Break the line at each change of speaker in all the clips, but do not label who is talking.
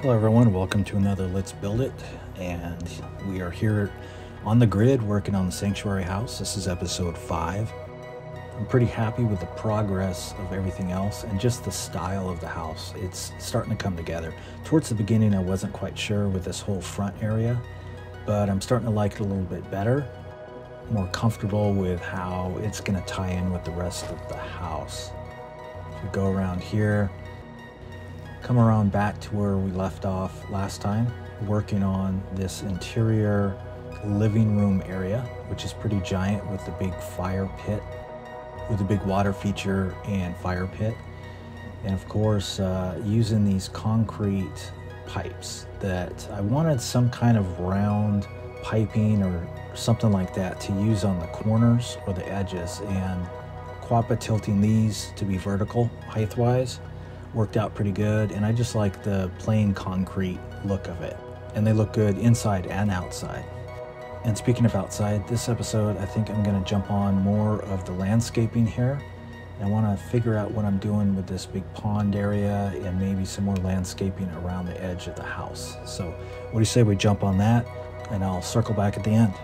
Hello everyone, welcome to another Let's Build It, and we are here on the grid working on the sanctuary house. This is episode 5. I'm pretty happy with the progress of everything else and just the style of the house. It's starting to come together. Towards the beginning I wasn't quite sure with this whole front area, but I'm starting to like it a little bit better, more comfortable with how it's going to tie in with the rest of the house. If we go around here, come around back to where we left off last time, working on this interior living room area, which is pretty giant with the big fire pit, with the big water feature and fire pit. And of course, using these concrete pipes that I wanted some kind of round piping or something like that to use on the corners or the edges, and quappa tilting these to be vertical height-wise worked out pretty good, and I just like the plain concrete look of it, and they look good inside and outside. And speaking of outside, this episode I think I'm going to jump on more of the landscaping here. I want to figure out what I'm doing with this big pond area and maybe some more landscaping around the edge of the house. So what do you say we jump on that, and I'll circle back at the end.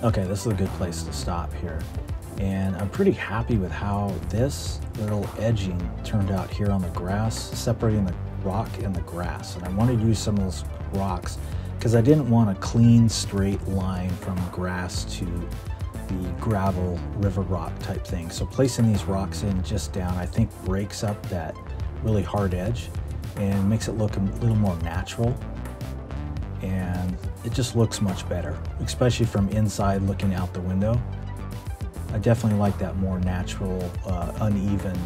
Okay, this is a good place to stop here. And I'm pretty happy with how this little edging turned out here on the grass, separating the rock and the grass. And I wanted to use some of those rocks because I didn't want a clean, straight line from grass to the gravel river rock type thing. So placing these rocks in just down, I think breaks up that really hard edge and makes it look a little more natural. And it just looks much better, especially from inside looking out the window. I definitely like that more natural, uneven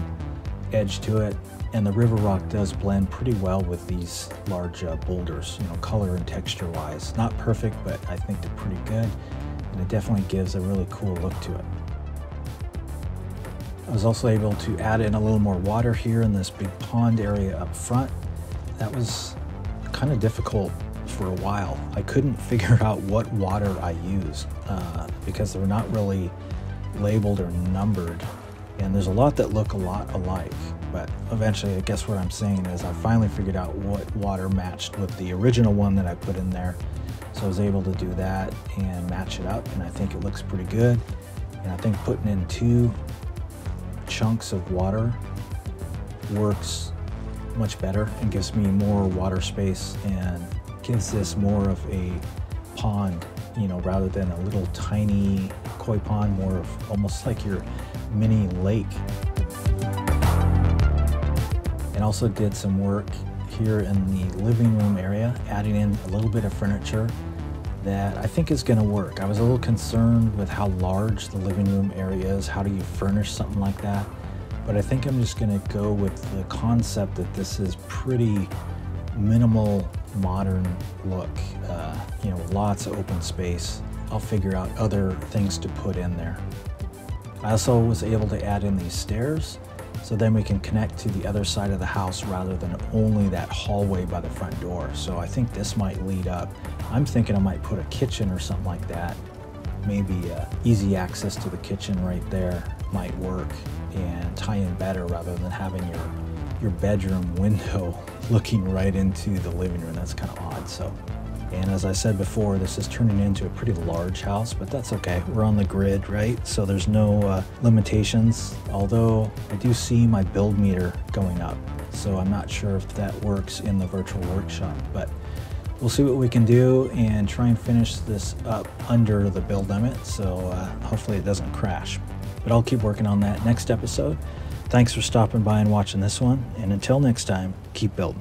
edge to it. And the river rock does blend pretty well with these large boulders, you know, color and texture wise. Not perfect, but I think they're pretty good. And it definitely gives a really cool look to it. I was also able to add in a little more water here in this big pond area up front. That was kind of difficult for a while. I couldn't figure out what water I used because they're not really labeled or numbered, and there's a lot that look a lot alike, but eventually I guess what I'm saying is I finally figured out what water matched with the original one that I put in there. So I was able to do that and match it up, and I think it looks pretty good. And I think putting in 2 chunks of water works much better and gives me more water space and gives this more of a pond, you know, rather than a little tiny koi pond, more of almost like your mini lake. And also did some work here in the living room area, adding in a little bit of furniture that I think is going to work. I was a little concerned with how large the living room area is. How do you furnish something like that? But I think I'm just going to go with the concept that this is pretty minimal modern look, you know, lots of open space. I'll figure out other things to put in there. I also was able to add in these stairs so then we can connect to the other side of the house rather than only that hallway by the front door. So I think this might lead up. I'm thinking I might put a kitchen or something like that. Maybe easy access to the kitchen right there might work and tie in better rather than having your bedroom window looking right into the living room. That's kind of odd. So, and as I said before, this is turning into a pretty large house, but that's okay. We're on the grid, right? So there's no limitations, although I do see my build meter going up. So I'm not sure if that works in the virtual workshop, but we'll see what we can do and try and finish this up under the build limit. So hopefully it doesn't crash, but I'll keep working on that next episode. Thanks for stopping by and watching this one. And until next time, keep building.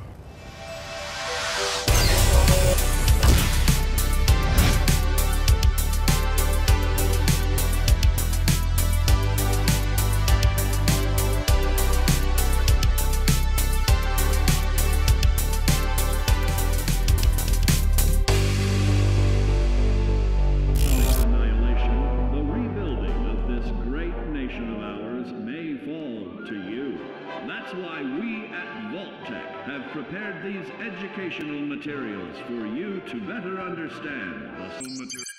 Prepared these educational materials for you to better understand the